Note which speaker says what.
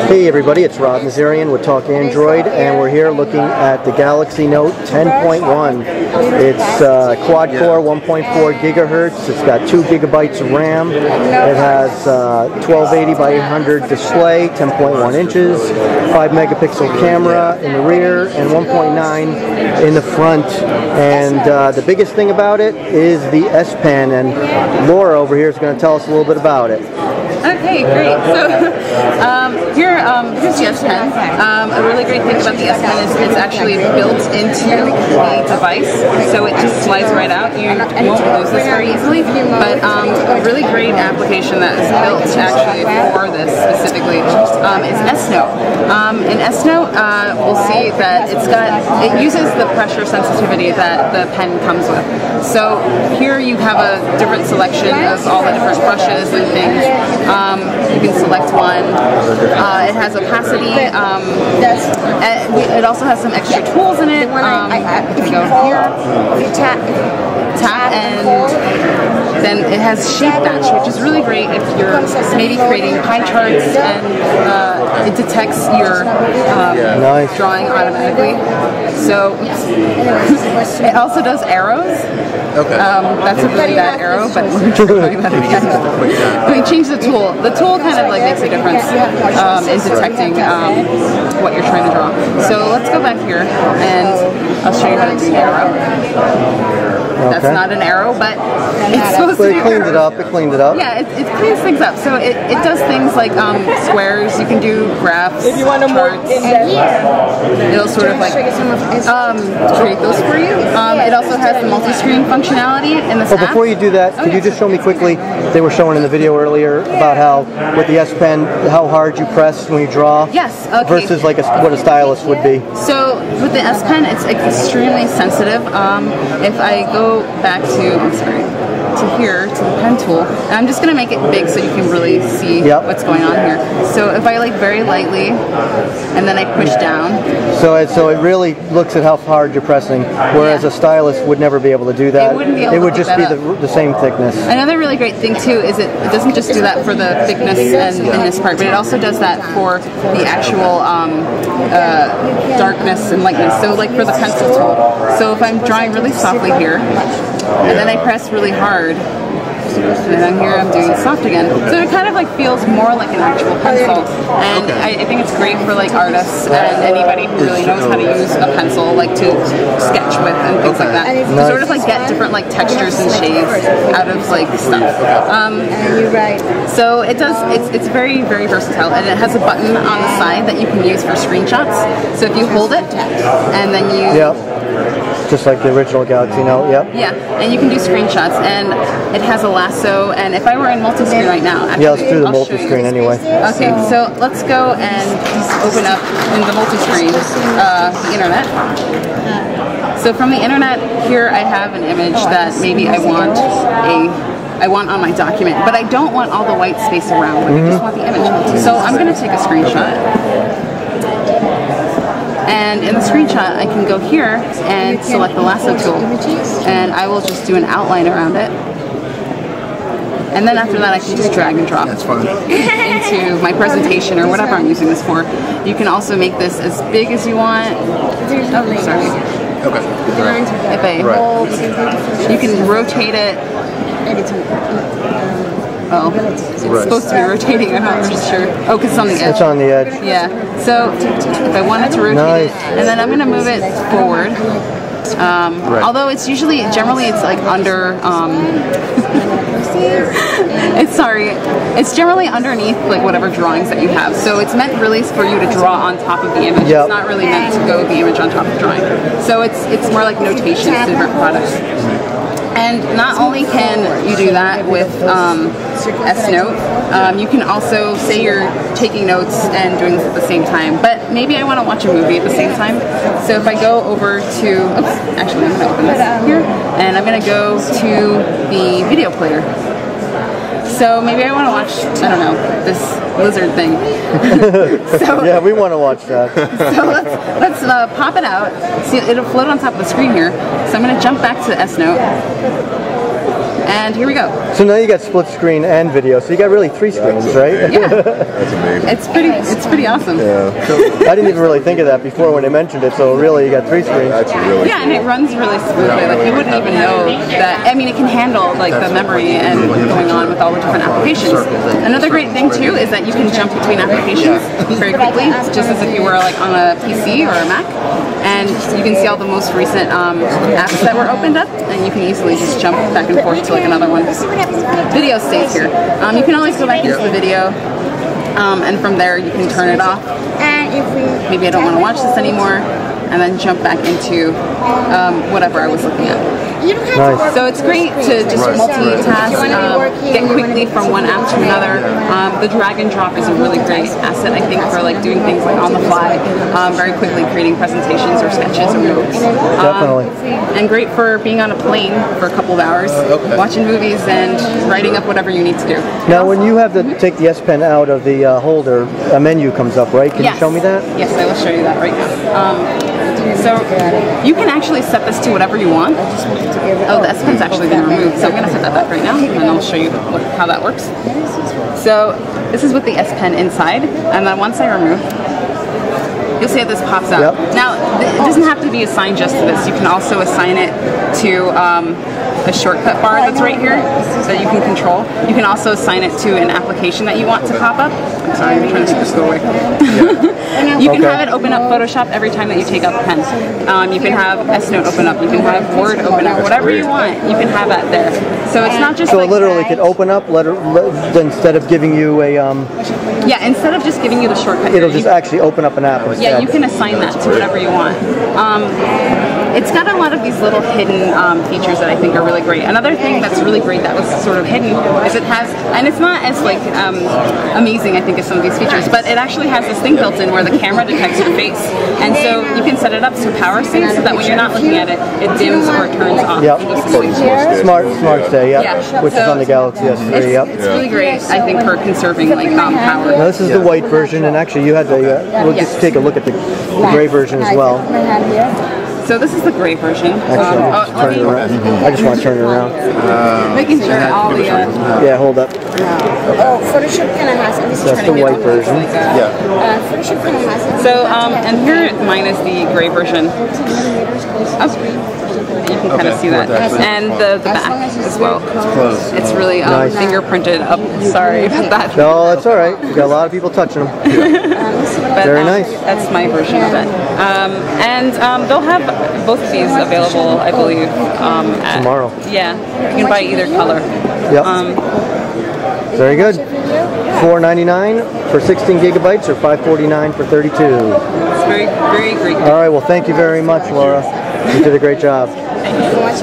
Speaker 1: Hey everybody, it's Rob Nazarian with Talk Android, and we're here looking at the Galaxy Note 10.1. It's quad-core, 1.4 gigahertz. It's got 2 gigabytes of RAM. It has 1280 by 800 display, 10.1 inches, 5 megapixel camera in the rear, and 1.9 in the front. And the biggest thing about it is the S Pen, and Laura over here is going to tell us a little bit about it.
Speaker 2: Okay, great. So here's the S Pen. A really great thing about the S Pen is it's actually built into the device, so it just slides right out. You won't lose this very easily. But a really great application that is built actually for this specifically is S Note. In S Note, we'll see that it uses the pressure sensitivity that the pen comes with. So here you have a different selection of all the different brushes and things. You can select one. It has opacity. It also has some extra tools in it. If you go here, you tap, and then it has shape match, which is really great if you're maybe creating pie charts and it detects your drawing automatically. So it also does arrows.
Speaker 3: Okay.
Speaker 2: That's a really bad arrow, but we're trying that again. We change the tool. The tool kind of like makes a difference in detecting what you're trying to draw. So let's go back here and I'll show you how to do the arrow. That's not an arrow, but it's supposed to be.
Speaker 1: It cleaned it up. It cleaned it up.
Speaker 2: Yeah, it cleans things up. So it does things like squares. You can do graphs, charts. It'll sort of like create those for you. It also has the multi-screen functionality in this app.
Speaker 1: Before you do that, could you just show me quickly? They were showing in the video earlier about how with the S Pen, how hard you press when you draw.
Speaker 2: Yes. Okay.
Speaker 1: Versus like what a stylus would be.
Speaker 2: So with the S Pen, it's extremely sensitive. If I go back to here, to the pen tool, and I'm just going to make it big so you can really see what's going on here. So if I like very lightly, and then I push down. So
Speaker 1: it really looks at how hard you're pressing, whereas a stylus would never be able to do that.
Speaker 2: It wouldn't be able
Speaker 1: It would
Speaker 2: to
Speaker 1: just be the same thickness.
Speaker 2: Another really great thing too is it doesn't just do that for the thickness and in this part, but it also does that for the actual darkness and lightness. So like for the pencil tool. So if I'm drawing really softly here, and then I press really hard, and then here I'm doing soft again. So it kind of like feels more like an actual pencil. And I think it's great for like artists and anybody who really knows how to use a pencil, like to sketch with and things like that. To sort of like get different like textures and shades out of like stuff. So it does, it's very, very versatile, and it has a button on the side that you can use for screenshots. So if you hold it and then you
Speaker 1: just like the original Galaxy Note,
Speaker 2: Yeah, and you can do screenshots, and it has a lasso, and if I were in multi-screen right now, actually,
Speaker 1: let's do the multi-screen anyway.
Speaker 2: Okay, so let's go and open up in the multi-screen the internet. So from the internet, here I have an image that maybe I want on my document, but I don't want all the white space around, like I just want the image. So I'm going to take a screenshot. And in the screenshot, I can go here and select the lasso tool, and I will just do an outline around it. And then after that, I can just drag and drop into my presentation or whatever I'm using this for. You can also make this as big as you want. Oh, sorry.
Speaker 3: Okay.
Speaker 2: If I hold, you can rotate it. Oh, it's supposed to be rotating. I'm not really sure. Oh, because it's on the edge.
Speaker 1: It's on the edge.
Speaker 2: Yeah. So if I wanted to rotate it, and then I'm going to move it forward. Although it's generally it's like under. It's generally underneath like whatever drawings that you have. So it's meant really for you to draw on top of the image. It's not really meant to go the image on top of the drawing. So it's more like notation to different products. And not only can you do that with S Note, you can also say you're taking notes and doing this at the same time, but maybe I want to watch a movie at the same time. So if I go over to, actually I'm going to open this here, and I'm going to go to the video player. So maybe I want to watch, I don't know, this lizard thing.
Speaker 1: Yeah, we want to watch that.
Speaker 2: So let's pop it out. See, it'll float on top of the screen here. So I'm going to jump back to the S Note. And here we go.
Speaker 1: So now you got split screen and video, so you got really 3 screens, right?
Speaker 2: Yeah.
Speaker 4: That's amazing.
Speaker 2: It's pretty awesome.
Speaker 4: Yeah.
Speaker 1: I didn't even really think of that before when they mentioned it, so really you got 3 screens.
Speaker 4: That's really
Speaker 2: Yeah, and it runs really smoothly. Like you wouldn't even know that. I mean, it can handle like the memory and what's going on with all the different applications. Another great thing too is that you can jump between applications very quickly, just as if you were like on a PC or a Mac, and you can see all the most recent apps that were opened up, and you can easily just jump back and forth to like another one. Video stays here. You can always go back into the video, and from there you can turn it off. Maybe I don't want to watch this anymore, and then jump back into whatever I was looking at.
Speaker 1: Nice.
Speaker 2: So it's great to just multitask, get quickly from one app to another. The drag and drop is a really great asset, I think, for like doing things like on the fly, very quickly creating presentations or sketches or notes.
Speaker 1: Definitely.
Speaker 2: And great for being on a plane for a couple of hours, watching movies and writing up whatever you need to do.
Speaker 1: Now when you have to take the S Pen out of the holder, a menu comes up, right? Can you show me that?
Speaker 2: Yes, I will show you that right now. So you can actually set this to whatever you want. Oh, the S Pen's actually been removed, so I'm going to set that back right now, and I'll show you how that works. So this is with the S Pen inside, and then once I remove, you'll see how this pops up.
Speaker 1: Yep.
Speaker 2: Now, it doesn't have to be assigned just to this. You can also assign it to the shortcut bar that's right here that you can control. You can also assign it to an application that you want to pop up. I'm sorry, I'm trying to make this go away. You can have it open up Photoshop every time that you take out the pen. You can have S Note open up. You can have Word open up. Whatever you want, you can have that there. So it's not just
Speaker 1: So
Speaker 2: like
Speaker 1: it literally could open up, instead of giving you a,
Speaker 2: yeah, instead of just giving you the shortcut,
Speaker 1: it'll just actually open up an app instead.
Speaker 2: yeah, you can assign that to whatever you want. It's got a lot of these little hidden features that I think are really great. Another thing that's really great that was sort of hidden is it has, and it's not as like amazing I think as some of these features, but it actually has this thing built in where the camera detects your face, and so you can set it up to power sync so that when you're not looking at it, it dims or it turns off.
Speaker 1: Yep. Smart Stay, yep.
Speaker 2: Yeah.
Speaker 1: Which is on the Galaxy S3, yep.
Speaker 2: It's really great, I think, for conserving like power.
Speaker 1: Now this is the white version, and actually you had the, we'll just take a look at the gray version as well.
Speaker 2: So this is the gray version.
Speaker 1: Actually, turn it around. I just want to turn it around.
Speaker 2: Making sure all the
Speaker 1: Yeah, hold up.
Speaker 3: Oh, Photoshop kind of has it.
Speaker 1: That's the white version.
Speaker 4: Yeah.
Speaker 3: Photoshop kind of has it.
Speaker 2: So, and here mine is the gray version. You can kind of see that. And the back as well. It's really
Speaker 1: Nice.
Speaker 2: fingerprinted up. Sorry about that.
Speaker 1: No, that's all right. We got a lot of people touching them.
Speaker 2: But,
Speaker 1: Very nice.
Speaker 2: That's my version of it. And they'll have both of these available, I believe.
Speaker 1: Tomorrow.
Speaker 2: Yeah. You can buy either color.
Speaker 1: Yep. Very good. $4.99 for 16 gigabytes or $5.49 for 32.
Speaker 2: It's very, very great.
Speaker 1: All right. Well, thank you very much, Laura. You did a great job.
Speaker 3: Thank you so much.